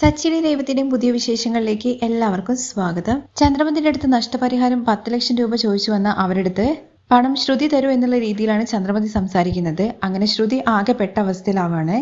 സച്ചിയുടെയും രേവതിയുടെയും പുതിയ വിശേഷങ്ങളിലേക്ക് എല്ലാവർക്കും സ്വാഗതം. ചന്ദ്രമതിന്റെ അടുത്ത് നഷ്ടപരിഹാരം 10 ലക്ഷം രൂപ ചോദിച്ചു വന്ന അവരെടുത്ത് പണം ശ്രുതി തരൂ എന്നുള്ള രീതിയിലാണ് ചന്ദ്രമതി സംസാരിക്കുന്നത്. അങ്ങനെ ശ്രുതി ആകെ പെട്ട അവസ്ഥയിലാവാണ്.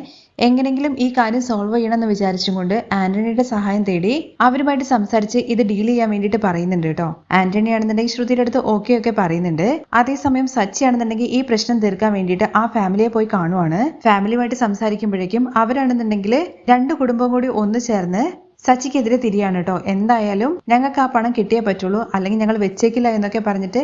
എങ്ങനെങ്കിലും ഈ കാര്യം സോൾവ് ചെയ്യണമെന്ന് വിചാരിച്ചും കൊണ്ട് ആന്റണിയുടെ സഹായം തേടി അവരുമായിട്ട് സംസാരിച്ച് ഇത് ഡീൽ ചെയ്യാൻ വേണ്ടിയിട്ട് പറയുന്നുണ്ട് കേട്ടോ. ആന്റണി ആണെന്നുണ്ടെങ്കിൽ ശ്രുതിയുടെ അടുത്ത് ഓക്കെ പറയുന്നുണ്ട്. അതേസമയം സച്ചി ആണെന്നുണ്ടെങ്കിൽ ഈ പ്രശ്നം തീർക്കാൻ വേണ്ടിയിട്ട് ആ ഫാമിലിയെ പോയി കാണുവാണ്. ഫാമിലിയുമായിട്ട് സംസാരിക്കുമ്പോഴേക്കും അവരാണെന്നുണ്ടെങ്കിൽ രണ്ട് കുടുംബം കൂടി ഒന്ന് ചേർന്ന് സച്ചിക്കെതിരെ തിരിയാണ് കേട്ടോ. എന്തായാലും ഞങ്ങൾക്ക് ആ പണം കിട്ടിയേ പറ്റുള്ളൂ, അല്ലെങ്കിൽ ഞങ്ങൾ വെച്ചേക്കില്ല എന്നൊക്കെ പറഞ്ഞിട്ട്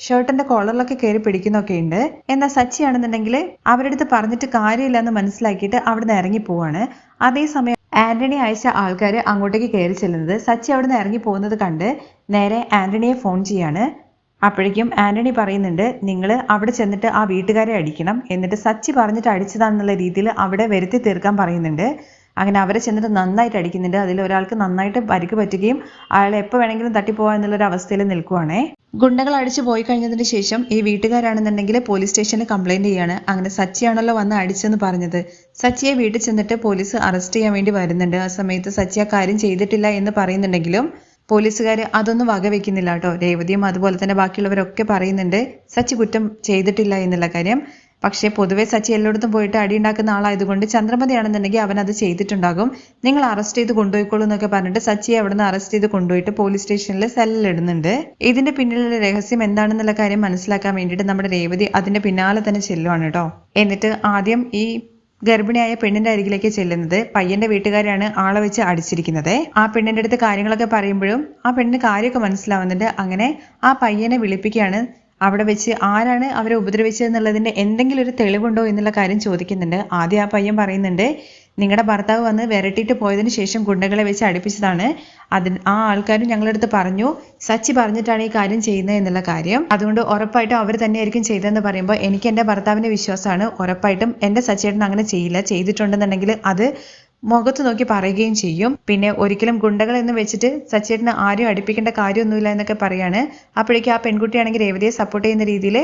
ഷർട്ടിന്റെ കോളറിലൊക്കെ കയറി പിടിക്കുന്നൊക്കെ ഉണ്ട്. എന്നാൽ സച്ചി ആണെന്നുണ്ടെങ്കിൽ അവരുടെ അടുത്ത് പറഞ്ഞിട്ട് കാര്യമില്ല എന്ന് മനസ്സിലാക്കിയിട്ട് അവിടുന്ന് ഇറങ്ങി പോവാണ്. അതേസമയം ആന്റണി അയച്ച ആൾക്കാർ അങ്ങോട്ടേക്ക് കയറി ചെല്ലുന്നത് സച്ചി അവിടുന്ന് ഇറങ്ങി പോകുന്നത് കണ്ട് നേരെ ആന്റണിയെ ഫോൺ ചെയ്യാണ്. അപ്പോഴേക്കും ആന്റണി പറയുന്നുണ്ട്, നിങ്ങൾ അവിടെ ചെന്നിട്ട് ആ വീട്ടുകാരെ അടിക്കണം, എന്നിട്ട് സച്ചി പറഞ്ഞിട്ട് അടിച്ചതാണെന്നുള്ള രീതിയിൽ അവിടെ വരുത്തി തീർക്കാൻ പറയുന്നുണ്ട്. അങ്ങനെ അവരെ ചെന്നിട്ട് നന്നായിട്ട് അടിക്കുന്നുണ്ട്. അതിൽ ഒരാൾക്ക് നന്നായിട്ട് പരിക്ക് പറ്റുകയും അയാൾ എപ്പോൾ വേണമെങ്കിലും തട്ടിപ്പോവാ എന്നുള്ളൊരു അവസ്ഥയിൽ നിൽക്കുവാണേ. ഗുണ്ടകൾ അടിച്ചു പോയി കഴിഞ്ഞതിന് ശേഷം ഈ വീട്ടുകാരാണെന്നുണ്ടെങ്കിൽ പോലീസ് സ്റ്റേഷനിൽ കംപ്ലൈന്റ് ചെയ്യാണ്. അങ്ങനെ സച്ചിയാണല്ലോ വന്ന് അടിച്ചെന്ന് പറഞ്ഞത്. സച്ചിയെ വീട്ടിൽ ചെന്നിട്ട് പോലീസ് അറസ്റ്റ് ചെയ്യാൻ വേണ്ടി വരുന്നുണ്ട്. ആ സമയത്ത് സച്ചി ആ കാര്യം ചെയ്തിട്ടില്ല എന്ന് പറയുന്നുണ്ടെങ്കിലും പോലീസുകാർ അതൊന്നും വകവെക്കുന്നില്ല കേട്ടോ. രേവതിയും അതുപോലെ തന്നെ ബാക്കിയുള്ളവരൊക്കെ പറയുന്നുണ്ട് സച്ചി കുറ്റം ചെയ്തിട്ടില്ല എന്നുള്ള കാര്യം. പക്ഷേ പൊതുവെ സച്ചി എല്ലായിടത്തും പോയിട്ട് അടിയുണ്ടാക്കുന്ന ആളായതുകൊണ്ട് ചന്ദ്രമതിയാണെന്നുണ്ടെങ്കിൽ അവൻ അത് ചെയ്തിട്ടുണ്ടാകും, നിങ്ങൾ അറസ്റ്റ് ചെയ്ത് കൊണ്ടുപോയിക്കോളൂ എന്നൊക്കെ പറഞ്ഞിട്ട് സച്ചിയെ അവിടെ നിന്ന് അറസ്റ്റ് ചെയ്ത് കൊണ്ടുപോയിട്ട് പോലീസ് സ്റ്റേഷനിൽ സെല്ലിലിടുന്നുണ്ട്. ഇതിന്റെ പിന്നിലുള്ള രഹസ്യം എന്താണെന്നുള്ള കാര്യം മനസ്സിലാക്കാൻ വേണ്ടിയിട്ട് നമ്മുടെ രേവതി അതിന്റെ പിന്നാലെ തന്നെ ചെല്ലുവാണ് കേട്ടോ. എന്നിട്ട് ആദ്യം ഈ ഗർഭിണിയായ പെണ്ണിന്റെ അരികിലേക്ക് ചെല്ലുന്നത്. പയ്യന്റെ വീട്ടുകാരാണ് ആളെ വെച്ച് അടിച്ചിരിക്കുന്നത്. ആ പെണ്ണിന്റെ അടുത്ത് കാര്യങ്ങളൊക്കെ പറയുമ്പോഴും ആ പെണ്ണിന് കാര്യമൊക്കെ മനസ്സിലാവുന്നുണ്ട്. അങ്ങനെ ആ പയ്യനെ വിളിപ്പിക്കുകയാണ്. അവിടെ വെച്ച് ആരാണ് അവരെ ഉപദ്രവിച്ചതെന്നുള്ളതിന്റെ എന്തെങ്കിലും ഒരു തെളിവുണ്ടോ എന്നുള്ള കാര്യം ചോദിക്കുന്നുണ്ട്. ആദ്യം ആ പയ്യൻ പറയുന്നുണ്ട്, നിങ്ങളുടെ ഭർത്താവ് വന്ന് വിരട്ടിയിട്ട് പോയതിനു ശേഷം ഗുണ്ടകളെ വെച്ച് അടുപ്പിച്ചതാണ്. ആ ആൾക്കാരും ഞങ്ങളുടെ അടുത്ത് പറഞ്ഞു സച്ചി പറഞ്ഞിട്ടാണ് ഈ കാര്യം ചെയ്യുന്നത് എന്നുള്ള കാര്യം. അതുകൊണ്ട് ഉറപ്പായിട്ടും അവർ തന്നെയായിരിക്കും ചെയ്തതെന്ന് പറയുമ്പോൾ എനിക്ക് എൻ്റെ ഭർത്താവിന്റെ വിശ്വാസമാണ്. ഉറപ്പായിട്ടും എൻ്റെ സച്ചിയേട്ടൻ അങ്ങനെ ചെയ്യില്ല, ചെയ്തിട്ടുണ്ടെന്നുണ്ടെങ്കിൽ അത് മുഖത്ത് നോക്കി പറയുകയും ചെയ്യും. പിന്നെ ഒരിക്കലും ഗുണ്ടകൾ എന്ന് വെച്ചിട്ട് സച്ചേട്ടന് ആരും അടുപ്പിക്കേണ്ട കാര്യമൊന്നുമില്ല എന്നൊക്കെ പറയാണ്. അപ്പോഴേക്കും ആ പെൺകുട്ടിയാണെങ്കിൽ രേവതിയെ സപ്പോർട്ട് ചെയ്യുന്ന രീതിയിൽ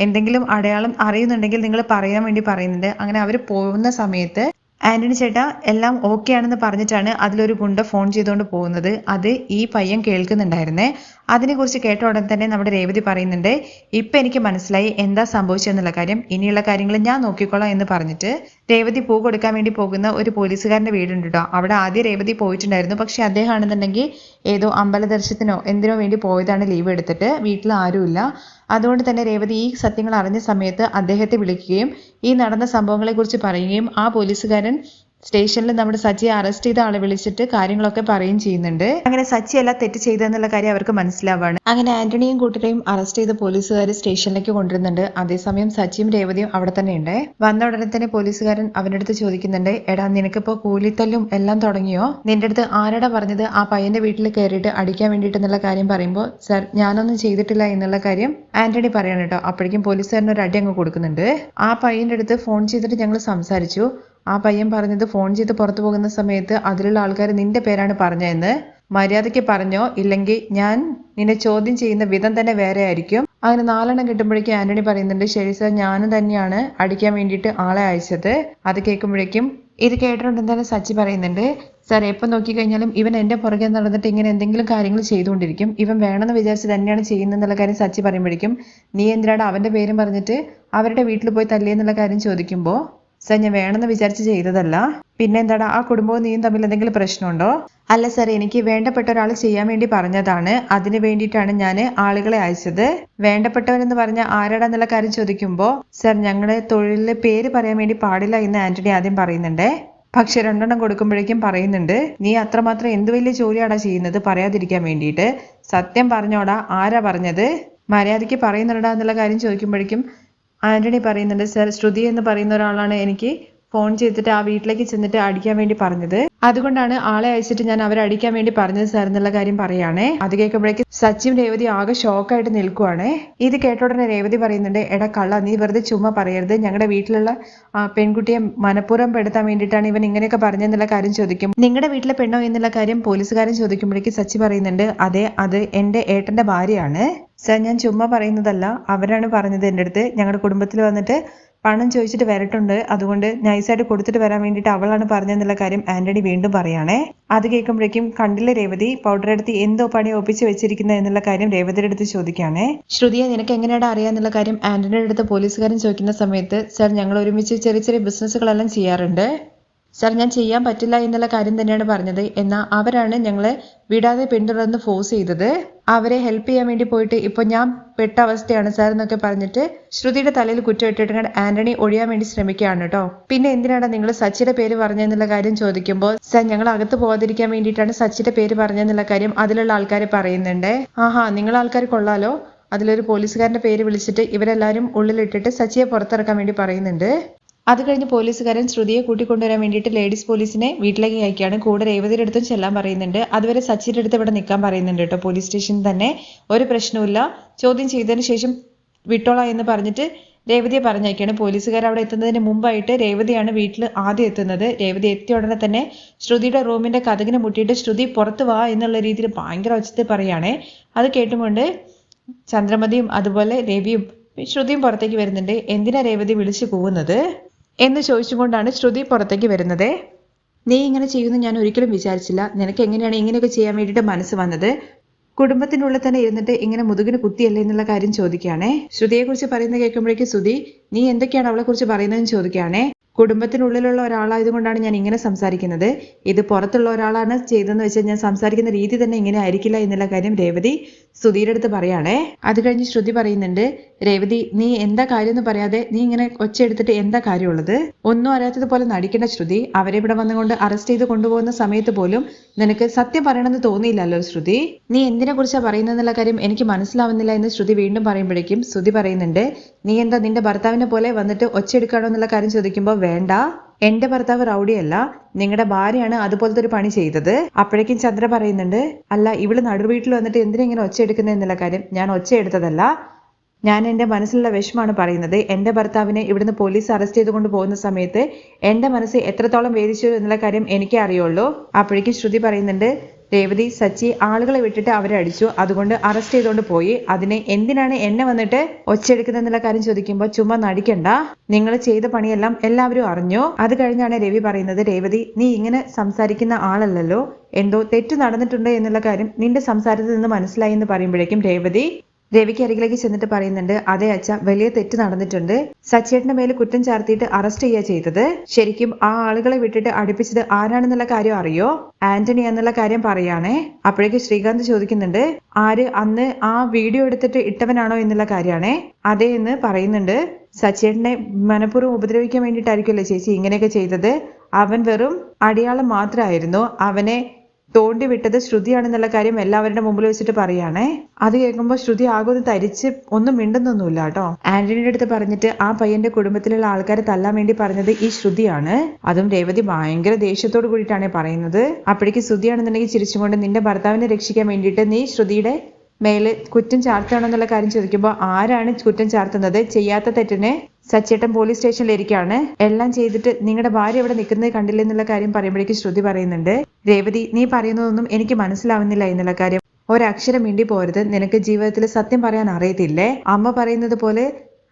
എന്തെങ്കിലും അടയാളം അറിയുന്നുണ്ടെങ്കിൽ നിങ്ങൾ പറയാൻ വേണ്ടി പറയുന്നുണ്ട്. അങ്ങനെ അവർ പോകുന്ന സമയത്ത് ആന്റണി ചേട്ടാ എല്ലാം ഓക്കെ ആണെന്ന് പറഞ്ഞിട്ടാണ് അതിലൊരു ഗുണ്ട ഫോൺ ചെയ്തുകൊണ്ട് പോകുന്നത്. അത് ഈ പയ്യൻ കേൾക്കുന്നുണ്ടായിരുന്നേ. അതിനെക്കുറിച്ച് കേട്ട ഉടൻ തന്നെ നമ്മുടെ രേവതി പറയുന്നുണ്ട്, ഇപ്പം എനിക്ക് മനസ്സിലായി എന്താ സംഭവിച്ചെന്നുള്ള കാര്യം, ഇനിയുള്ള കാര്യങ്ങൾ ഞാൻ നോക്കിക്കോളാം എന്ന് പറഞ്ഞിട്ട് രേവതി പൂ കൊടുക്കാൻ വേണ്ടി പോകുന്ന ഒരു പോലീസുകാരന്റെ വീടുണ്ട് കേട്ടോ. അവിടെ ആദ്യം രേവതി പോയിട്ടുണ്ടായിരുന്നു. പക്ഷെ അദ്ദേഹം ആണെന്നുണ്ടെങ്കിൽ ഏതോ അമ്പല ദർശനത്തിനോ എന്തിനോ വേണ്ടി പോയതാണ് ലീവ് എടുത്തിട്ട്. വീട്ടിൽ ആരുമില്ല. അതുകൊണ്ട് തന്നെ രേവതി ഈ സത്യങ്ങൾ അറിഞ്ഞ സമയത്ത് അദ്ദേഹത്തെ വിളിക്കുകയും ഈ നടന്ന സംഭവങ്ങളെക്കുറിച്ച് പറയുകയും ആ പോലീസുകാരൻ സ്റ്റേഷനിൽ നമ്മുടെ സച്ചിയെ അറസ്റ്റ് ചെയ്ത ആളെ വിളിച്ചിട്ട് കാര്യങ്ങളൊക്കെ പറയുകയും ചെയ്യുന്നുണ്ട്. അങ്ങനെ സച്ചി അല്ല തെറ്റ് ചെയ്തെന്നുള്ള കാര്യം അവർക്ക് മനസ്സിലാവാണ്. അങ്ങനെ ആന്റണിയും കൂട്ടരെയും അറസ്റ്റ് ചെയ്ത് പോലീസുകാർ സ്റ്റേഷനിലേക്ക് കൊണ്ടുവരുന്നുണ്ട്. അതേസമയം സച്ചിയും രേവതിയും അവിടെ തന്നെ ഉണ്ട്. വന്ന ഉടനെ തന്നെ പോലീസുകാരൻ അവൻ്റെ അടുത്ത് ചോദിക്കുന്നുണ്ട്, എടാ നിനക്കിപ്പോ കൂലിത്തല്ലും എല്ലാം തുടങ്ങിയോ? നിന്റെ അടുത്ത് ആരാടാ പറഞ്ഞത് ആ പയ്യന്റെ വീട്ടിൽ കയറിയിട്ട് അടിക്കാൻ വേണ്ടിയിട്ട് എന്നുള്ള കാര്യം പറയുമ്പോൾ, സർ ഞാനൊന്നും ചെയ്തിട്ടില്ല എന്നുള്ള കാര്യം ആന്റണി പറയണം കേട്ടോ. അപ്പോഴേക്കും പോലീസുകാരൻ ഒരു അടി അങ്ങ് കൊടുക്കുന്നുണ്ട്. ആ പയ്യന്റെ അടുത്ത് ഫോൺ ചെയ്തിട്ട് ഞങ്ങൾ സംസാരിച്ചു. ആ പയ്യൻ പറഞ്ഞത് ഫോൺ ചെയ്ത് പുറത്തു പോകുന്ന സമയത്ത് അതിലുള്ള ആൾക്കാർ നിന്റെ പേരാണ് പറഞ്ഞതെന്ന്. മര്യാദയ്ക്ക് പറഞ്ഞോ, ഇല്ലെങ്കിൽ ഞാൻ നിന്നെ ചോദ്യം ചെയ്യുന്ന വിധം തന്നെ വേറെ ആയിരിക്കും. അങ്ങനെ 4 കിട്ടുമ്പോഴേക്കും ആന്റണി പറയുന്നുണ്ട്, ശരി സാർ ഞാനും തന്നെയാണ് അടിക്കാൻ വേണ്ടിയിട്ട് ആളെ അയച്ചത്. അത് കേൾക്കുമ്പോഴേക്കും ഇത് കേട്ടിട്ടുണ്ടെന്ന് തന്നെ സച്ചി പറയുന്നുണ്ട്, സാർ എപ്പോൾ നോക്കിക്കഴിഞ്ഞാലും ഇവൻ എൻ്റെ പുറകെ നടന്നിട്ട് ഇങ്ങനെ എന്തെങ്കിലും കാര്യങ്ങൾ ചെയ്തുകൊണ്ടിരിക്കും, ഇവൻ വേണമെന്ന് വിചാരിച്ച് തന്നെയാണ് ചെയ്യുന്നതെന്നുള്ള കാര്യം സച്ചി പറയുമ്പോഴേക്കും നീ എന്തിനാണ് അവൻ്റെ പേരും പറഞ്ഞിട്ട് അവരുടെ വീട്ടിൽ പോയി തല്ലിയെന്നുള്ള കാര്യം ചോദിക്കുമ്പോൾ, സാർ ഞാൻ വേണമെന്ന് വിചാരിച്ച് ചെയ്തതല്ല. പിന്നെ എന്താടാ ആ കുടുംബവും നീയും തമ്മിൽ എന്തെങ്കിലും പ്രശ്നമുണ്ടോ? അല്ല സാർ, എനിക്ക് വേണ്ടപ്പെട്ട ഒരാൾ ചെയ്യാൻ വേണ്ടി പറഞ്ഞതാണ്, അതിന് വേണ്ടിയിട്ടാണ് ഞാൻ ആളുകളെ അയച്ചത്. വേണ്ടപ്പെട്ടവരെന്ന് പറഞ്ഞ ആരാടാന്നുള്ള കാര്യം ചോദിക്കുമ്പോൾ, സാർ ഞങ്ങളുടെ തൊഴിലിലെ പേര് പറയാൻ വേണ്ടി പാടില്ല എന്ന് ആന്റണി ആദ്യം പറയുന്നുണ്ട്. പക്ഷെ 2 കൊടുക്കുമ്പോഴേക്കും പറയുന്നുണ്ട്, നീ അത്രമാത്രം എന്ത് വലിയ ജോലിയാടാ ചെയ്യുന്നത് പറയാതിരിക്കാൻ വേണ്ടിയിട്ട്, സത്യം പറഞ്ഞോടാ ആരാ പറഞ്ഞത്, മര്യാദയ്ക്ക് പറയുന്നുണ്ടാ എന്നുള്ള കാര്യം ചോദിക്കുമ്പോഴേക്കും ആന്റണി പറയുന്നുണ്ട്, സാർ ശ്രുതി എന്ന് പറയുന്ന ഒരാളാണ് എനിക്ക് ഫോൺ ചെയ്തിട്ട് ആ വീട്ടിലേക്ക് ചെന്നിട്ട് അടിക്കാൻ വേണ്ടി പറഞ്ഞത്, അതുകൊണ്ടാണ് ആളെ അയച്ചിട്ട് ഞാൻ അവരെ അടിക്കാൻ വേണ്ടി പറഞ്ഞത് സാർ എന്നുള്ള കാര്യം പറയുകയാണേ. അത് കേൾക്കുമ്പോഴേക്കും സച്ചിയും രേവതി ആകെ ഷോക്കായിട്ട് നിൽക്കുവാണേ. ഇത് കേട്ട ഉടനെ രേവതി പറയുന്നുണ്ട്, എടാ കള്ള നീ വെറുതെ ചുമ്മാ പറയരുത്, ഞങ്ങളുടെ വീട്ടിലുള്ള പെൺകുട്ടിയെ മനഃപൂർവ്വം പെടുത്താൻ വേണ്ടിയിട്ടാണ് ഇവൻ ഇങ്ങനെയൊക്കെ പറഞ്ഞെന്നുള്ള കാര്യം ചോദിക്കും. നിങ്ങളുടെ വീട്ടിലെ പെണ്ണോ എന്നുള്ള കാര്യം പോലീസുകാരൻ ചോദിക്കുമ്പോഴേക്കും സച്ചി പറയുന്നുണ്ട്, അതെ അത് എൻ്റെ ഏട്ടന്റെ ഭാര്യയാണ് സാർ, ഞാൻ ചുമ്മാ പറയുന്നതല്ല, അവരാണ് പറഞ്ഞത് എൻ്റെ അടുത്ത് ഞങ്ങളുടെ കുടുംബത്തിൽ വന്നിട്ട് പണം ചോദിച്ചിട്ട് വരട്ടുണ്ട്, അതുകൊണ്ട് നൈസായിട്ട് കൊടുത്തിട്ട് വരാൻ വേണ്ടിയിട്ട് അവളാണ് പറഞ്ഞെന്നുള്ള കാര്യം ആന്റണി വീണ്ടും പറയാണേ. അത് കേൾക്കുമ്പോഴേക്കും കണ്ടില്ല രേവതി പൗഡർ എടുത്ത് എന്തോ പണി ഒപ്പിച്ച് വെച്ചിരിക്കുന്നത് എന്നുള്ള കാര്യം രേവതിയുടെ അടുത്ത് ചോദിക്കുകയാണേ. ശ്രുതിയെ നിനക്ക് എങ്ങനെയാണ് അറിയാന്നുള്ള കാര്യം ആന്റണിയുടെ അടുത്ത് പോലീസുകാരൻ ചോദിക്കുന്ന സമയത്ത്, സർ ഞങ്ങൾ ഒരുമിച്ച് ചെറിയ ചെറിയ ബിസിനസ്സുകളെല്ലാം ചെയ്യാറുണ്ട് സർ, ഞാൻ ചെയ്യാൻ പറ്റില്ല എന്നുള്ള കാര്യം തന്നെയാണ് പറഞ്ഞത്. എന്നാൽ അവരാണ് ഞങ്ങളെ വിടാതെ പിന്തുടർന്ന് ഫോഴ്സ് ചെയ്തത്. അവരെ ഹെൽപ്പ് ചെയ്യാൻ വേണ്ടി പോയിട്ട് ഇപ്പൊ ഞാൻ പെട്ട അവസ്ഥയാണ് സാർ എന്നൊക്കെ പറഞ്ഞിട്ട് ശ്രുതിയുടെ തലയിൽ കുറ്റം ഇട്ടിട്ട് ആന്റണി ഒഴിയാൻ വേണ്ടി ശ്രമിക്കുകയാണ് കേട്ടോ. പിന്നെ എന്തിനാണ് നിങ്ങൾ സച്ചിയുടെ പേര് പറഞ്ഞെന്നുള്ള കാര്യം ചോദിക്കുമ്പോൾ, സാർ ഞങ്ങൾ അകത്ത് പോകാതിരിക്കാൻ വേണ്ടിയിട്ടാണ് സച്ചിയുടെ പേര് പറഞ്ഞെന്നുള്ള കാര്യം അതിലുള്ള ആൾക്കാർ പറയുന്നുണ്ട്. ആഹാ, നിങ്ങൾ ആൾക്കാർ കൊള്ളാലോ. അതിലൊരു പോലീസുകാരന്റെ പേര് വിളിച്ചിട്ട് ഇവരെല്ലാവരും ഉള്ളിലിട്ടിട്ട് സച്ചിയെ പുറത്തിറക്കാൻ വേണ്ടി പറയുന്നുണ്ട്. അത് കഴിഞ്ഞ് പോലീസുകാരൻ ശ്രുതിയെ കൂട്ടിക്കൊണ്ടുവരാൻ വേണ്ടിയിട്ട് ലേഡീസ് പോലീസിനെ വീട്ടിലേക്ക് അയക്കുകയാണ്. കൂടെ രേവതിയുടെ അടുത്തും ചെല്ലാൻ പറയുന്നുണ്ട്. അതുവരെ സച്ചിയുടെ അടുത്ത് ഇവിടെ നിൽക്കാൻ പറയുന്നുണ്ട് കേട്ടോ. പോലീസ് സ്റ്റേഷനിൽ തന്നെ ഒരു പ്രശ്നവുമില്ല, ചോദ്യം ചെയ്തതിന് ശേഷം വിട്ടോളാം എന്ന് പറഞ്ഞിട്ട് രേവതിയെ പറഞ്ഞയക്കുകയാണ്. പോലീസുകാർ അവിടെ എത്തുന്നതിന് മുമ്പായിട്ട് രേവതിയാണ് വീട്ടിൽ ആദ്യം എത്തുന്നത്. രേവതി എത്തിയ ഉടനെ തന്നെ ശ്രുതിയുടെ റൂമിന്റെ കതകിന് മുട്ടിയിട്ട് ശ്രുതി പുറത്ത് വാ എന്നുള്ള രീതിയിൽ ഭയങ്കര ഒച്ചത്തിൽ പറയുകയാണേ. അത് കേട്ടുകൊണ്ട് ചന്ദ്രമതിയും അതുപോലെ രവിയും ശ്രുതിയും പുറത്തേക്ക് വരുന്നുണ്ട്. എന്തിനാ രേവതി വിളിച്ചു കൂവുന്നത് എന്ന് ചോദിച്ചുകൊണ്ടാണ് ശ്രുതി പുറത്തേക്ക് വരുന്നത്. നീ ഇങ്ങനെ ചെയ്യുമെന്ന് ഞാൻ ഒരിക്കലും വിചാരിച്ചില്ല. നിനക്ക് എങ്ങനെയാണ് ഇങ്ങനെയൊക്കെ ചെയ്യാൻ വേണ്ടിയിട്ട് മനസ്സ് വന്നത്? കുടുംബത്തിനുള്ളിൽ തന്നെ ഇരുന്നിട്ട് ഇങ്ങനെ മുതുകിന് കുത്തിയല്ലേ എന്നുള്ള കാര്യം ചോദിക്കുകയാണേ. ശ്രുതിയെക്കുറിച്ച് പറയുന്നത് കേൾക്കുമ്പോഴേക്കും ശ്രുതി നീ എന്തൊക്കെയാണ് അവളെ കുറിച്ച് പറയുന്നതെന്ന് ചോദിക്കുകയാണേ. കുടുംബത്തിനുള്ളിലുള്ള ഒരാളായതുകൊണ്ടാണ് ഞാൻ ഇങ്ങനെ സംസാരിക്കുന്നത്. ഇത് പുറത്തുള്ള ഒരാളാണ് ചെയ്തതെന്ന് വെച്ചാൽ ഞാൻ സംസാരിക്കുന്ന രീതി തന്നെ ഇങ്ങനെ ആയിരിക്കില്ല എന്നുള്ള കാര്യം രേവതി ശ്രുതിയുടെ അടുത്ത് പറയാണേ. അത് കഴിഞ്ഞ് ശ്രുതി പറയുന്നുണ്ട്, രേവതി നീ എന്താ കാര്യം എന്ന് പറയാതെ നീ ഇങ്ങനെ ഒച്ച എടുത്തിട്ട് എന്താ കാര്യമുള്ളത്? ഒന്നും അറിയാത്തതുപോലെ നടിക്കേണ്ട ശ്രുതി. അവരെ ഇവിടെ വന്നുകൊണ്ട് അറസ്റ്റ് ചെയ്ത് കൊണ്ടുപോകുന്ന സമയത്ത് പോലും നിനക്ക് സത്യം പറയണമെന്ന് തോന്നിയില്ലല്ലോ ശ്രുതി. നീ എന്തിനെ കുറിച്ചാണ് പറയുന്നതെന്നുള്ള കാര്യം എനിക്ക് മനസ്സിലാവുന്നില്ല എന്ന് ശ്രുതി വീണ്ടും പറയുമ്പോഴേക്കും ശ്രുതി പറയുന്നുണ്ട്, നീ എന്താ നിന്റെ ഭർത്താവിനെ പോലെ വന്നിട്ട് ഒച്ച എടുക്കാണോ എന്നുള്ള കാര്യം ചോദിക്കുമ്പോൾ, വേണ്ട, എന്റെ ഭർത്താവ് റൗഡിയല്ല, നിങ്ങളുടെ ഭാര്യയാണ് അതുപോലത്തെ ഒരു പണി ചെയ്തത്. അപ്പോഴേക്കും ചന്ദ്ര പറയുന്നുണ്ട്, അല്ല ഇവള് നടുവീട്ടിൽ വന്നിട്ട് എന്തിനാ ഇങ്ങനെ ഒച്ച എടുക്കുന്നത് എന്നുള്ള കാര്യം. ഞാൻ ഒച്ച എടുത്തതല്ല, ഞാൻ എൻ്റെ മനസ്സിലുള്ള വിഷമാണ് പറയുന്നത്. എൻ്റെ ഭർത്താവിനെ ഇവിടുന്ന് പോലീസ് അറസ്റ്റ് ചെയ്തുകൊണ്ട് പോകുന്ന സമയത്ത് എൻ്റെ മനസ്സ് എത്രത്തോളം വേദിച്ചു എന്നുള്ള കാര്യം എനിക്കേ അറിയുള്ളൂ. അപ്പോഴേക്കും ശ്രുതി പറയുന്നുണ്ട്, രേവതി സച്ചി ആളുകളെ വിട്ടിട്ട് അവരെ അടിച്ചു, അതുകൊണ്ട് അറസ്റ്റ് ചെയ്തുകൊണ്ട് പോയി. അതിനെ എന്തിനാണ് എന്നെ വന്നിട്ട് ഒച്ചെടുക്കുന്നത് എന്നുള്ള കാര്യം ചോദിക്കുമ്പോൾ, ചുമ്മാ നടിക്കണ്ട, നിങ്ങൾ ചെയ്ത പണിയെല്ലാം എല്ലാവരും അറിഞ്ഞു. അത് കഴിഞ്ഞാണ് രവി പറയുന്നത്, രേവതി നീ ഇങ്ങനെ സംസാരിക്കുന്ന ആളല്ലല്ലോ, എന്തോ തെറ്റ് നടന്നിട്ടുണ്ട് എന്നുള്ള കാര്യം നിന്റെ സംസാരത്തിൽ നിന്ന് മനസ്സിലായി എന്ന് പറയുമ്പോഴേക്കും രവിക്ക് അരികിലേക്ക് ചെന്നിട്ട് പറയുന്നുണ്ട്, അതെ അച്ഛ, വലിയ തെറ്റ് നടന്നിട്ടുണ്ട്. സച്ചേട്ടന്റെ മേലെ കുറ്റം ചാർത്തിയിട്ട് അറസ്റ്റ് ചെയ്യുക ചെയ്തത്. ശരിക്കും ആ ആളുകളെ വിട്ടിട്ട് അടുപ്പിച്ചത് ആരാണെന്നുള്ള കാര്യം അറിയോ? ആന്റണി എന്നുള്ള കാര്യം പറയാണേ. അപ്പോഴേക്ക് ശ്രീകാന്ത് ചോദിക്കുന്നുണ്ട്, ആര് അന്ന് ആ വീഡിയോ എടുത്തിട്ട് ഇട്ടവനാണോ എന്നുള്ള കാര്യമാണേ. അതേ എന്ന് പറയുന്നുണ്ട്. സച്ചേട്ടനെ മനഃപൂർവ്വം ഉപദ്രവിക്കാൻ വേണ്ടിയിട്ടായിരിക്കുമല്ലോ ചേച്ചി ഇങ്ങനെയൊക്കെ ചെയ്തത്. അവൻ വെറും അടിയാളം മാത്രമായിരുന്നു. അവനെ തോണ്ടി വിട്ടത് ശ്രുതിയാണെന്നുള്ള കാര്യം എല്ലാവരുടെ മുമ്പിൽ വെച്ചിട്ട് പറയാണേ. അത് കേൾക്കുമ്പോൾ ശ്രുതി ആകെ ഒന്ന് തരിച്ച് ഒന്നും മിണ്ടുന്നൊന്നുമില്ല കേട്ടോ. ആന്റണിയുടെ അടുത്ത് പറഞ്ഞിട്ട് ആ പയ്യന്റെ കുടുംബത്തിലുള്ള ആൾക്കാരെ തല്ലാൻ വേണ്ടി പറഞ്ഞത് ഈ ശ്രുതിയാണ്. അതും രേവതി ഭയങ്കര ദേഷ്യത്തോട് കൂടിയിട്ടാണ് പറയുന്നത്. അപ്പോഴേക്ക് ശ്രുതിയാണെന്നുണ്ടെങ്കിൽ ചിരിച്ചുകൊണ്ട്, നിന്റെ ഭർത്താവിനെ രക്ഷിക്കാൻ വേണ്ടിയിട്ട് നീ ശ്രുതിയുടെ മേല് കുറ്റം ചാർത്തണമെന്നുള്ള കാര്യം ചോദിക്കുമ്പോൾ, ആരാണ് കുറ്റം ചാർത്തുന്നത്? ചെയ്യാത്ത തെറ്റിന് സച്ചേട്ടൻ പോലീസ് സ്റ്റേഷനിലിരിക്കുകയാണ്. എല്ലാം ചെയ്തിട്ട് നിങ്ങളുടെ ഭാര്യ ഇവിടെ നിൽക്കുന്നത് കണ്ടില്ല എന്നുള്ള കാര്യം പറയുമ്പോഴേക്കും ശ്രുതി പറയുന്നുണ്ട്, രേവതി നീ പറയുന്നതൊന്നും എനിക്ക് മനസ്സിലാവുന്നില്ല എന്നുള്ള കാര്യം. ഒരക്ഷരം മിണ്ടി പോരുത്. നിനക്ക് ജീവിതത്തിൽ സത്യം പറയാൻ അറിയത്തില്ലേ? അമ്മ പറയുന്നത് പോലെ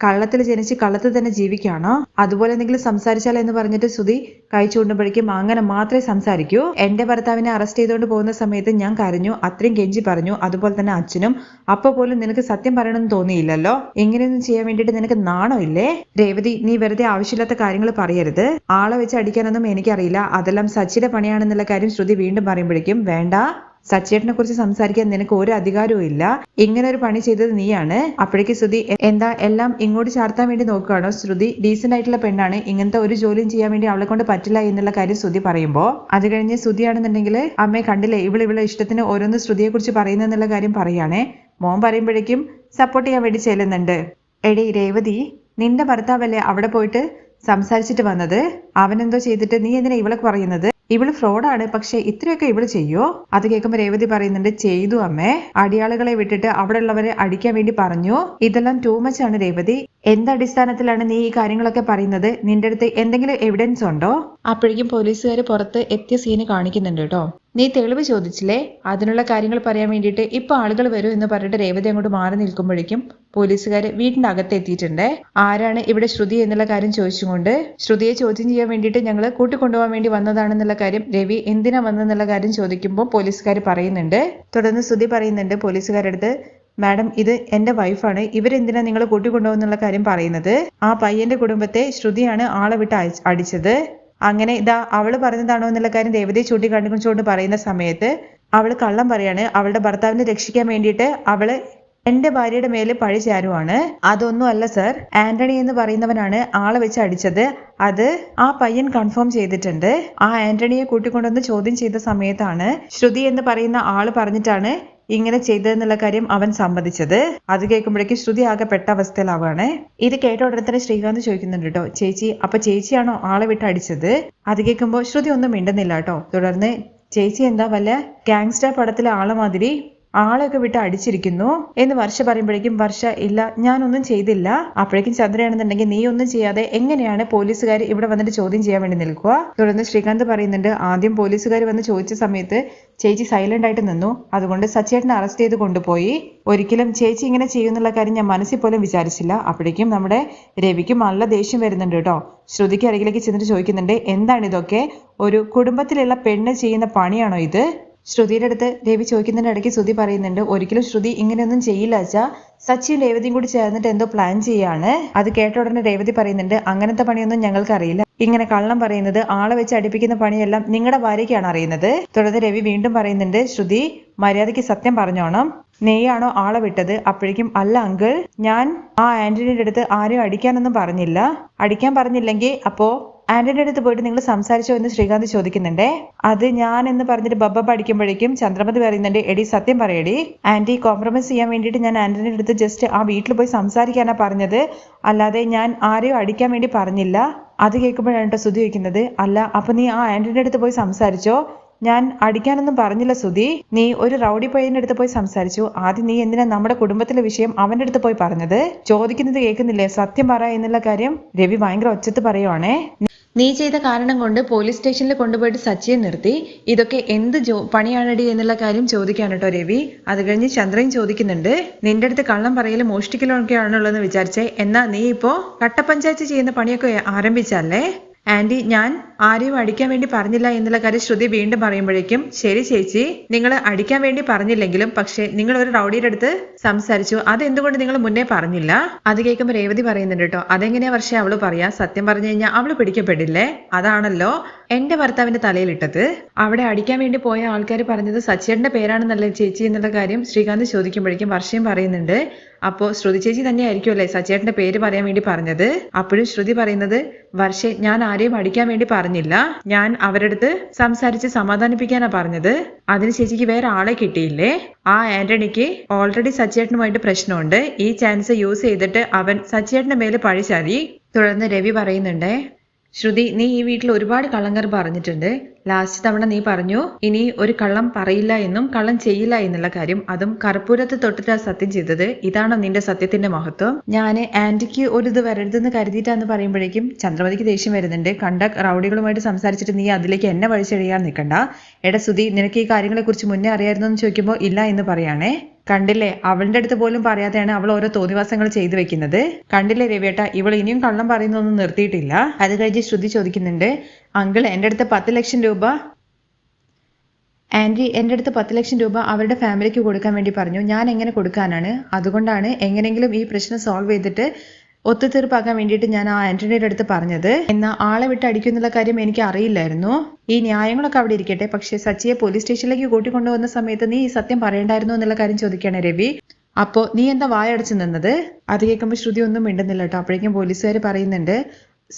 കള്ളത്തിൽ ജനിച്ച് കള്ളത്തിൽ തന്നെ ജീവിക്കുകയാണോ? അതുപോലെ എന്തെങ്കിലും സംസാരിച്ചാലോ എന്ന് പറഞ്ഞിട്ട് ശ്രുതി കൈ ചൂണ്ടുമ്പോഴേക്കും, അങ്ങനെ മാത്രമേ സംസാരിക്കൂ. എന്റെ ഭർത്താവിനെ അറസ്റ്റ് ചെയ്തുകൊണ്ട് പോകുന്ന സമയത്ത് ഞാൻ കരഞ്ഞു, അത്രയും കെഞ്ചി പറഞ്ഞു, അതുപോലെ തന്നെ അച്ഛനും. അപ്പൊ പോലും നിനക്ക് സത്യം പറയണമെന്ന് തോന്നിയില്ലല്ലോ. ഇങ്ങനെയൊന്നും ചെയ്യാൻ വേണ്ടിയിട്ട് നിനക്ക് നാണോ ഇല്ലേ? രേവതി നീ വെറുതെ ആവശ്യമില്ലാത്ത കാര്യങ്ങൾ പറയരുത്. ആളെ വെച്ച് അടിക്കാനൊന്നും എനിക്കറിയില്ല, അതെല്ലാം സച്ചിയുടെ പണിയാണെന്നുള്ള കാര്യം ശ്രുതി വീണ്ടും പറയുമ്പോഴേക്കും, വേണ്ട, സച്ചേട്ടനെ കുറിച്ച് സംസാരിക്കാൻ നിനക്ക് ഒരു അധികാരവും ഇല്ല. ഇങ്ങനെ ഒരു പണി ചെയ്തത് നീയാണ്. അപ്പോഴേക്ക് ശ്രുതി, എന്താ എല്ലാം ഇങ്ങോട്ട് ചാർത്താൻ വേണ്ടി നോക്കുകയാണോ? ശ്രുതി ഡീസന്റ് ആയിട്ടുള്ള പെണ്ണാണ്, ഇങ്ങനത്തെ ഒരു ജോലിയും ചെയ്യാൻ വേണ്ടി അവളെ കൊണ്ട് പറ്റില്ല എന്നുള്ള കാര്യം ശ്രുതി പറയുമ്പോ, അത് കഴിഞ്ഞ് ശ്രുതിയാണെന്നുണ്ടെങ്കിൽ, അമ്മയെ കണ്ടില്ലേ ഇവളെ ഇഷ്ടത്തിന് ഓരോന്ന് ശ്രുതിയെ കുറിച്ച് പറയുന്നെന്നുള്ള കാര്യം പറയാണേ. മോൻ പറയുമ്പോഴേക്കും സപ്പോർട്ട് ചെയ്യാൻ വേണ്ടി ചെല്ലുന്നുണ്ട്. എടി രേവതി, നിന്റെ ഭർത്താവല്ലേ അവിടെ പോയിട്ട് സംസാരിച്ചിട്ട് വന്നത്? അവനെന്തോ ചെയ്തിട്ട് നീ എന്തിനാ ഇവളെ പറയുന്നത്? ഇവള് ഫ്രോഡാണ്, പക്ഷെ ഇത്രയൊക്കെ ഇവള് ചെയ്യോ? അത് കേൾക്കുമ്പോൾ രേവതി പറയുന്നുണ്ട്, ചെയ്തു അമ്മേ. അടിയാളുകളെ വിട്ടിട്ട് അവിടെ ഉള്ളവരെ അടിക്കാൻ വേണ്ടി പറഞ്ഞു. ഇതെല്ലാം ടൂ മച്ച് ആണ് രേവതി. എന്തടിസ്ഥാനത്തിലാണ് നീ ഈ കാര്യങ്ങളൊക്കെ പറയുന്നത്? നിന്റെ അടുത്ത് എന്തെങ്കിലും എവിഡൻസ് ഉണ്ടോ? അപ്പോഴേക്കും പോലീസുകാർ പുറത്ത് എത്തിയ സീന് കാണിക്കുന്നുണ്ട് കേട്ടോ. നീ തെളിവ് ചോദിച്ചില്ലേ, അതിനുള്ള കാര്യങ്ങൾ പറയാൻ വേണ്ടിയിട്ട് ഇപ്പൊ ആളുകൾ വരും എന്ന് പറഞ്ഞിട്ട് രേവതി അങ്ങോട്ട് മാറി നിൽക്കുമ്പോഴേക്കും പോലീസുകാർ വീടിന്റെ അകത്ത് എത്തിയിട്ടുണ്ട്. ആരാണ് ഇവിടെ ശ്രുതി എന്നുള്ള കാര്യം ചോദിച്ചുകൊണ്ട് ശ്രുതിയെ ചോദ്യം ചെയ്യാൻ വേണ്ടിയിട്ട് ഞങ്ങൾ കൂട്ടിക്കൊണ്ടുപോകാൻ വേണ്ടി വന്നതാണെന്നുള്ള കാര്യം രവി എന്തിനാ വന്നെന്നുള്ള കാര്യം ചോദിക്കുമ്പോൾ പോലീസുകാർ പറയുന്നുണ്ട്. തുടർന്ന് ശ്രുതി പറയുന്നുണ്ട് പോലീസുകാരടുത്ത്, മാഡം ഇത് എന്റെ വൈഫാണ്, ഇവരെന്തിനാ നിങ്ങൾ കൂട്ടിക്കൊണ്ടുപോകുന്നുള്ള കാര്യം പറയുന്നത്. ആ പയ്യന്റെ കുടുംബത്തെ ശ്രുതിയാണ് ആളെ വിട്ട് അടിച്ചത്. അങ്ങനെ ഇതാ അവള് പറഞ്ഞതാണോ എന്നുള്ള കാര്യം രേവതിയെ ചൂണ്ടിക്കാണിച്ചുകൊണ്ട് പറയുന്ന സമയത്ത് അവള് കള്ളം പറയാണ്. അവളുടെ ഭർത്താവിനെ രക്ഷിക്കാൻ വേണ്ടിയിട്ട് അവള് എന്റെ ഭാര്യയുടെ മേലെ പഴി ചാരുവാണ്. അതൊന്നും അല്ല സർ, ആന്റണി എന്ന് പറയുന്നവനാണ് ആളെ വെച്ച് അടിച്ചത്. അത് ആ പയ്യൻ കൺഫേം ചെയ്തിട്ടുണ്ട്. ആ ആന്റണിയെ കൂട്ടിക്കൊണ്ടുവന്ന് ചോദ്യം ചെയ്ത സമയത്താണ് ശ്രുതി എന്ന് പറയുന്ന ആള് പറഞ്ഞിട്ടാണ് ഇങ്ങനെ ചെയ്തതെന്നുള്ള കാര്യം അവൻ സമ്മതിച്ചത്. അത് കേൾക്കുമ്പോഴേക്കും ശ്രുതി ആകെ പെട്ട അവസ്ഥയിലാവാണ്. ഇത് കേട്ട ഉടനെ തന്നെ ശ്രീകാന്ത് ചോദിക്കുന്നുണ്ട് കേട്ടോ, ചേച്ചി അപ്പൊ ചേച്ചിയാണോ ആളെ വിട്ട് അടിച്ചത്? അത് കേൾക്കുമ്പോൾ ശ്രുതി ഒന്നും മിണ്ടുന്നില്ല കേട്ടോ. തുടർന്ന് ചേച്ചി എന്താ വല്ല ഗാങ്സ്റ്റർ പടത്തിലെ ആളെ മാതിരി ആളെയൊക്കെ വിട്ട് അടിച്ചിരിക്കുന്നു എന്ന് വർഷ പറയുമ്പോഴേക്കും വർഷ ഇല്ല ഞാനൊന്നും ചെയ്തില്ല. അപ്പോഴേക്കും ചന്ദ്രയാണെന്നുണ്ടെങ്കിൽ നീ ഒന്നും ചെയ്യാതെ എങ്ങനെയാണ് പോലീസുകാർ ഇവിടെ വന്നിട്ട് ചോദ്യം ചെയ്യാൻ വേണ്ടി നിൽക്കുക? തുടർന്ന് ശ്രീകാന്ത് പറയുന്നുണ്ട്, ആദ്യം പോലീസുകാർ വന്ന് ചോദിച്ച സമയത്ത് ചേച്ചി സൈലന്റ് ആയിട്ട് നിന്നു, അതുകൊണ്ട് സച്ചേട്ടനെ അറസ്റ്റ് ചെയ്ത് കൊണ്ടുപോയി. ഒരിക്കലും ചേച്ചി ഇങ്ങനെ ചെയ്യുന്നുള്ള കാര്യം ഞാൻ മനസ്സിൽ പോലും വിചാരിച്ചില്ല. അപ്പോഴേക്കും നമ്മുടെ രവിക്കും നല്ല ദേഷ്യം വരുന്നുണ്ട് കേട്ടോ. ശ്രുതിക്ക് അരികിലേക്ക് ചെന്നിട്ട് ചോദിക്കുന്നുണ്ട്, എന്താണ് ഇതൊക്കെ? ഒരു കുടുംബത്തിലുള്ള പെണ്ണ് ചെയ്യുന്ന പണിയാണോ ഇത്? ശ്രുതിയുടെ അടുത്ത് രവി ചോദിക്കുന്നതിന്റെ ഇടയ്ക്ക് ശ്രുതി പറയുന്നുണ്ട്, ഒരിക്കലും ശ്രുതി ഇങ്ങനെയൊന്നും ചെയ്യില്ല അച്ഛാ, സച്ചിയും രേവതിയും കൂടി ചേർന്നിട്ട് എന്തോ പ്ലാൻ ചെയ്യാണ്. അത് കേട്ട ഉടനെ രേവതി പറയുന്നുണ്ട്, അങ്ങനത്തെ പണിയൊന്നും ഞങ്ങൾക്ക് അറിയില്ല. ഇങ്ങനെ കള്ളം പറയുന്നത്, ആളെ വെച്ച് അടിപ്പിക്കുന്ന പണിയെല്ലാം നിങ്ങളുടെ ഭാര്യയ്ക്കാണ് അറിയുന്നത്. തുടർന്ന് രവി വീണ്ടും പറയുന്നുണ്ട്, ശ്രുതി മര്യാദയ്ക്ക് സത്യം പറഞ്ഞോണം, നീയാണോ ആളെ വിട്ടത്? അപ്പോഴേക്കും അല്ല അങ്കിൾ, ഞാൻ ആ ആന്റണിയുടെ അടുത്ത് ആരെയും അടിക്കാനൊന്നും പറഞ്ഞില്ല. അടിക്കാൻ പറഞ്ഞില്ലെങ്കിൽ അപ്പോ ആന്റണിയുടെ അടുത്ത് പോയിട്ട് നിങ്ങൾ സംസാരിച്ചോ എന്ന് ശ്രീകാന്ത് ചോദിക്കുന്നുണ്ടേ. അത് ഞാൻ എന്ന് പറഞ്ഞിട്ട് ബബ്ബ അടിക്കുമ്പോഴേക്കും ചന്ദ്രമതി പറയുന്നുണ്ട്, എടി സത്യം പറയടി, ആന്റി കോംപ്രമൈസ് ചെയ്യാൻ വേണ്ടിയിട്ട് ഞാൻ ആന്റണിയുടെ അടുത്ത് ജസ്റ്റ് ആ വീട്ടിൽ പോയി സംസാരിക്കാനാ പറഞ്ഞത്, അല്ലാതെ ഞാൻ ആരെയോ അടിക്കാൻ വേണ്ടി പറഞ്ഞില്ല. അത് കേൾക്കുമ്പോഴാണ് കേട്ടോ ശ്രുതി ചോദിക്കുന്നത്, അല്ല അപ്പൊ നീ ആ ആന്റണിയുടെ അടുത്ത് പോയി സംസാരിച്ചോ? ഞാൻ അടിക്കാനൊന്നും പറഞ്ഞില്ല ശ്രുതി, നീ ഒരു റൗഡി പയ്യന്റെ അടുത്ത് പോയി സംസാരിച്ചു. ആദ്യം നീ എന്തിനാ നമ്മുടെ കുടുംബത്തിലെ വിഷയം അവന്റെ അടുത്ത് പോയി പറഞ്ഞത്? ചോദിക്കുന്നത് കേൾക്കുന്നില്ലേ, സത്യം പറ എന്നുള്ള കാര്യം രവി ഭയങ്കര ഒച്ചത്ത് പറയുവാണേ. നീ ചെയ്ത കാരണം കൊണ്ട് പോലീസ് സ്റ്റേഷനിൽ കൊണ്ടുപോയിട്ട് സച്ചിയെ നിർത്തി. ഇതൊക്കെ എന്ത് പണിയാണടി എന്നുള്ള കാര്യം ചോദിക്കാണ് കേട്ടോ രവി. അത് കഴിഞ്ഞ് ചന്ദ്രൻ ചോദിക്കുന്നുണ്ട്, നിന്റെ അടുത്ത് കള്ളം പറയലും മോഷ്ടിക്കലും ഒക്കെ ആണുള്ളതെന്ന് വിചാരിച്ചേ, എന്നാ നീ ഇപ്പോ കട്ടപ്പഞ്ചായത്ത് ചെയ്യുന്ന പണിയൊക്കെ ആരംഭിച്ചല്ലേ? ആന്റി ഞാൻ ആരെയും അടിക്കാൻ വേണ്ടി പറഞ്ഞില്ല എന്നുള്ള കാര്യം ശ്രുതി വീണ്ടും പറയുമ്പോഴേക്കും, ശരി ചേച്ചി, നിങ്ങൾ അടിക്കാൻ വേണ്ടി പറഞ്ഞില്ലെങ്കിലും പക്ഷെ നിങ്ങൾ ഒരു റൗഡിയുടെ അടുത്ത് സംസാരിച്ചു, അതെന്തുകൊണ്ട് നിങ്ങൾ മുന്നേ പറഞ്ഞില്ല? അത് കേൾക്കുമ്പോൾ രേവതി പറയുന്നുണ്ട് കേട്ടോ, അതെങ്ങനെയാ വർഷം അവള് പറയാ? സത്യം പറഞ്ഞു കഴിഞ്ഞാൽ അവള് പിടിക്കപ്പെടില്ലേ? അതാണല്ലോ എന്റെ ഭർത്താവിന്റെ തലയിലിട്ടത്. അവിടെ അടിക്കാൻ വേണ്ടി പോയ ആൾക്കാർ പറഞ്ഞത് സച്ചേട്ടന്റെ പേരാണെന്നല്ലേ ചേച്ചി എന്നുള്ള കാര്യം ശ്രീകാന്ത് ചോദിക്കുമ്പോഴേക്കും വർഷയും പറയുന്നുണ്ട്, അപ്പോ ശ്രുതി ചേച്ചി തന്നെ ആയിരിക്കുമല്ലേ സച്ചേട്ടന്റെ പേര് പറയാൻ വേണ്ടി പറഞ്ഞത്? അപ്പോഴും ശ്രുതി പറയുന്നത്, വർഷേ ഞാൻ ആരെയും അടിക്കാൻ വേണ്ടി പറഞ്ഞില്ല, ഞാൻ അവരുടെ അടുത്ത് സംസാരിച്ച് സമാധാനിപ്പിക്കാനാ പറഞ്ഞത്. അതിന് ചേച്ചിക്ക് വേറെ ആളെ കിട്ടിയില്ലേ? ആ ആന്റണിക്ക് ഓൾറെഡി സച്ചേട്ടനുമായിട്ട് പ്രശ്നമുണ്ട്. ഈ ചാൻസ് യൂസ് ചെയ്തിട്ട് അവൻ സച്ചേട്ടന്റെ മേലെ പഴി ചാരി. തുടർന്ന് രവി പറയുന്നുണ്ടേ, ശ്രുതി നീ ഈ വീട്ടിൽ ഒരുപാട് കള്ളങ്ങൾ പറഞ്ഞിട്ടുണ്ട്. ലാസ്റ്റ് തവണ നീ പറഞ്ഞു ഇനി ഒരു കള്ളം പറയില്ല എന്നും കള്ളം ചെയ്യില്ല എന്നുള്ള കാര്യം, അതും കർപ്പൂരത്ത് തൊട്ടിട്ടാ സത്യം ചെയ്തത്. ഇതാണോ നിന്റെ സത്യത്തിന്റെ മഹത്വം? ഞാന് ആന്റിക്ക് ഒരു ഇത് വരരുതെന്ന് കരുതിയിട്ടാന്ന് പറയുമ്പോഴേക്കും ചന്ദ്രമതിക്ക് ദേഷ്യം വരുന്നുണ്ട്. കണ്ട റൗഡികളുമായിട്ട് സംസാരിച്ചിട്ട് നീ അതിലേക്ക് എന്നെ വഴിച്ചെഴിയാൻ നിൽക്കണ്ട. എടാ സുധി, നിനക്ക് ഈ കാര്യങ്ങളെ കുറിച്ച് മുന്നേ അറിയായിരുന്നു എന്ന് ചോദിക്കുമ്പോൾ ഇല്ല എന്ന് പറയാണേ. കണ്ടില്ലേ, അവളുടെ അടുത്ത് പോലും പറയാതെയാണ് അവൾ ഓരോ തോന്നിവാസങ്ങൾ ചെയ്തു വെക്കുന്നത്. കണ്ടില്ലേ രവിയേട്ട, ഇവൾ ഇനിയും കള്ളം പറയുന്നൊന്നും നിർത്തിയിട്ടില്ല. അത് കഴിഞ്ഞ് ശ്രുതി ചോദിക്കുന്നുണ്ട്, അങ്കിൾ എൻ്റെ അടുത്ത് 10 ലക്ഷം രൂപ ആന്റി എൻ്റെ അടുത്ത് 10 ലക്ഷം രൂപ അവരുടെ ഫാമിലിക്ക് കൊടുക്കാൻ വേണ്ടി പറഞ്ഞു. ഞാൻ എങ്ങനെ കൊടുക്കാനാണ്? അതുകൊണ്ടാണ് എങ്ങനെങ്കിലും ഈ പ്രശ്നം സോൾവ് ചെയ്തിട്ട് ഒത്തുതീർപ്പാക്കാൻ വേണ്ടിയിട്ട് ഞാൻ ആ ആന്റണിയുടെ അടുത്ത് പറഞ്ഞത്. എന്നാൽ ആളെ വിട്ട് അടിക്കുന്നുള്ള കാര്യം എനിക്ക് അറിയില്ലായിരുന്നു. ഈ ന്യായങ്ങളൊക്കെ അവിടെ ഇരിക്കട്ടെ, പക്ഷെ സച്ചിയെ പോലീസ് സ്റ്റേഷനിലേക്ക് കൂട്ടിക്കൊണ്ടുവന്ന സമയത്ത് നീ ഈ സത്യം പറയണ്ടായിരുന്നു എന്നുള്ള കാര്യം ചോദിക്കുകയാണ് രവി. അപ്പോ നീ എന്താ വായടച്ചു നിന്നത്? അത് കേൾക്കുമ്പോൾ ശ്രുതി ഒന്നും മിണ്ടുന്നില്ല കേട്ടോ. അപ്പോഴേക്കും പോലീസുകാർ പറയുന്നുണ്ട്,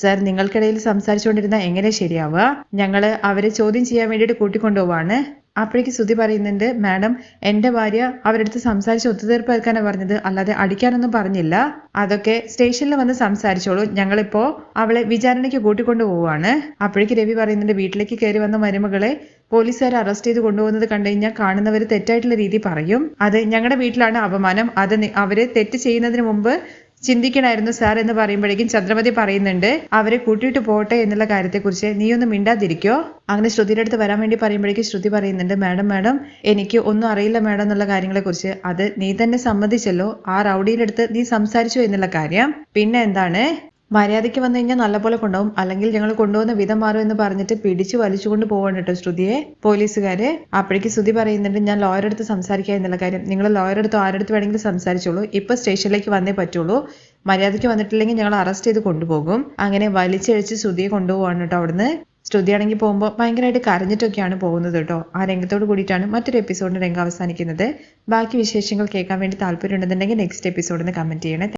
സർ നിങ്ങൾക്കിടയിൽ സംസാരിച്ചുകൊണ്ടിരുന്ന എങ്ങനെ ശരിയാവുക? ഞങ്ങള് അവരെ ചോദ്യം ചെയ്യാൻ വേണ്ടിയിട്ട് കൂട്ടിക്കൊണ്ടുപോവാണ്. അപ്പോഴേക്ക് ശ്രുതി പറയുന്നുണ്ട്, മാഡം എൻ്റെ ഭാര്യ അവരുടെ അടുത്ത് സംസാരിച്ച് ഒത്തുതീർപ്പാക്കാനാണ് പറഞ്ഞത്, അല്ലാതെ അടിക്കാനൊന്നും പറഞ്ഞില്ല. അതൊക്കെ സ്റ്റേഷനിൽ വന്ന് സംസാരിച്ചോളൂ, ഞങ്ങളിപ്പോ അവളെ വിചാരണയ്ക്ക് കൂട്ടിക്കൊണ്ടു പോവാണ്. അപ്പോഴേക്ക് രവി പറയുന്നുണ്ട്, വീട്ടിലേക്ക് കയറി വന്ന മരുമകളെ പോലീസുകാർ അറസ്റ്റ് ചെയ്ത് കൊണ്ടുപോകുന്നത് കണ്ടു കഴിഞ്ഞാൽ കാണുന്നവർ തെറ്റായിട്ടുള്ള രീതി പറയും. അത് ഞങ്ങളുടെ വീട്ടിലാണ് അപമാനം. അത് അവര് തെറ്റ് ചെയ്യുന്നതിന് മുമ്പ് ചിന്തിക്കണമായിരുന്നു സാർ എന്ന് പറയുമ്പോഴേക്കും ചന്ദ്രമതി പറയുന്നുണ്ട്, അവരെ കൂട്ടിയിട്ട് പോട്ടെ എന്നുള്ള കാര്യത്തെക്കുറിച്ച് നീ ഒന്ന് മിണ്ടാതിരിക്കോ. അങ്ങനെ ശ്രുതിയുടെ അടുത്ത് വരാൻ വേണ്ടി പറയുമ്പോഴേക്കും ശ്രുതി പറയുന്നുണ്ട്, മാഡം എനിക്ക് ഒന്നും അറിയില്ല മാഡം എന്നുള്ള കാര്യങ്ങളെക്കുറിച്ച്. അത് നീ തന്നെ സമ്മതിച്ചല്ലോ, ആ റൗഡിയുടെ അടുത്ത് നീ സംസാരിച്ചു എന്നുള്ള കാര്യം. പിന്നെ എന്താണ്, മര്യാദയ്ക്ക് വന്നു കഴിഞ്ഞാൽ നല്ലപോലെ കൊണ്ടുപോകും, അല്ലെങ്കിൽ ഞങ്ങൾ കൊണ്ടുപോകുന്ന വിധം മാറും എന്ന് പറഞ്ഞിട്ട് പിടിച്ചു വലിച്ചുകൊണ്ട് പോവാണ് കേട്ടോ ശ്രുതിയെ പോലീസുകാര്. അപ്പോഴേക്ക് ശ്രുതി പറയുന്നുണ്ട്, ഞാൻ ലോയർ അടുത്ത് സംസാരിക്കുക എന്നുള്ള കാര്യം. നിങ്ങൾ ലോയർ അടുത്തോ ആരടുത്ത് വേണമെങ്കിലും സംസാരിച്ചോളൂ, ഇപ്പൊ സ്റ്റേഷനിലേക്ക് വന്നേ പറ്റുള്ളൂ. മര്യാദയ്ക്ക് വന്നിട്ടില്ലെങ്കിൽ ഞങ്ങൾ അറസ്റ്റ് ചെയ്ത് കൊണ്ടുപോകും. അങ്ങനെ വലിച്ചഴിച്ച് ശ്രുതിയെ കൊണ്ടുപോവാണ് കേട്ടോ അവിടുന്ന്. ശ്രുതിയാണെങ്കിൽ പോകുമ്പോൾ ഭയങ്കരമായിട്ട് കരഞ്ഞിട്ടൊക്കെയാണ് പോകുന്നത് കേട്ടോ. ആ രംഗത്തോട് കൂടിയിട്ടാണ് മറ്റൊരു എപ്പിസോഡിന്റെ രംഗം അവസാനിക്കുന്നത്. ബാക്കി വിശേഷങ്ങൾ കേൾക്കാൻ വേണ്ടി താല്പര്യം ഉണ്ടെന്നുണ്ടെങ്കിൽ നെക്സ്റ്റ് എപ്പിസോഡിന് കമന്റ് ചെയ്യണേ.